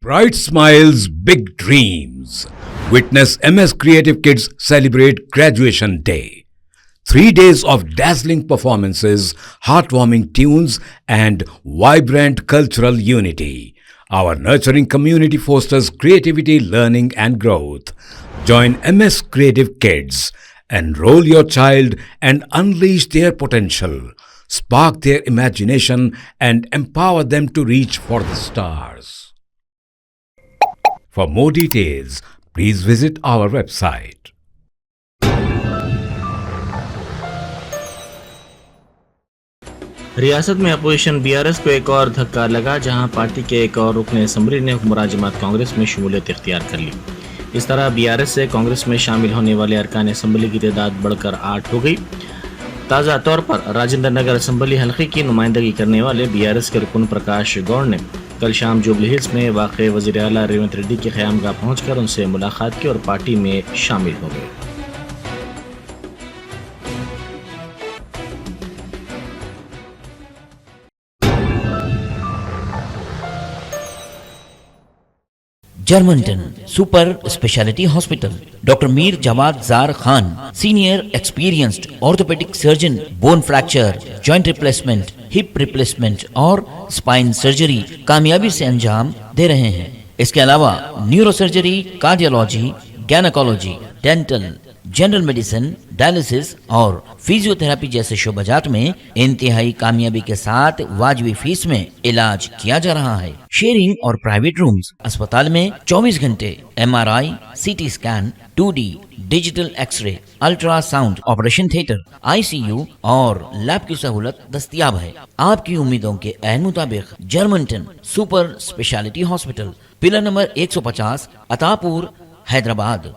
Bright smiles, big dreams. Witness MS Creative Kids celebrate Graduation Day. 3 days of dazzling performances, heartwarming tunes, and vibrant cultural unity. Our nurturing community fosters creativity, learning, and growth. Join MS Creative Kids. Enroll your child and unleash their potential. Spark their imagination and empower them to reach for the stars. For more details, please visit our website. रियासत में opposition BRS को एक और धक्का लगा, जहां party के एक और रुकन असम्बली ने हुक्मरान जमात कांग्रेस में शमूलियत इख्तियार कर ली। इस तरह बीआरएस से कांग्रेस में शामिल होने वाले अरकान असम्बली की तादाद बढ़कर 8 हो गई। ताज़ा तौर पर राजेंद्र नगर असम्बली हल्के की नुमाइंदगी करने वाले बीआरएस के रुकन प्रकाश गौड़ ने कल शाम जुबली हिल्स में वाक़ वज़ीर आला रेवंत रेड्डी के क़यामगाह पहुंचकर उनसे मुलाकात की और पार्टी में शामिल हो गए। Germanten super speciality hospital, doctor Mir Jawad Zar Khan, senior experienced orthopaedic surgeon, bone fracture, joint replacement, hip replacement और स्पाइन सर्जरी कामयाबी से अंजाम दे रहे हैं। इसके अलावा neuro surgery, cardiology, gynaecology, dental, general medicine, dialysis और फिजियोथेरेपी जैसे शोबाजात में इंतहाई कामयाबी के साथ वाजिबी फीस में इलाज किया जा रहा है। शेयरिंग और प्राइवेट रूम्स, अस्पताल में 24 घंटे MRI, CT scan, 2D digital x ray, ultrasound, operation theatre, ICU और लैब की सहूलत दस्तयाब है। आपकी उम्मीदों के ऐन मुताबिक Germanten super speciality hospital, pillar number 150, Attapur, Hyderabad.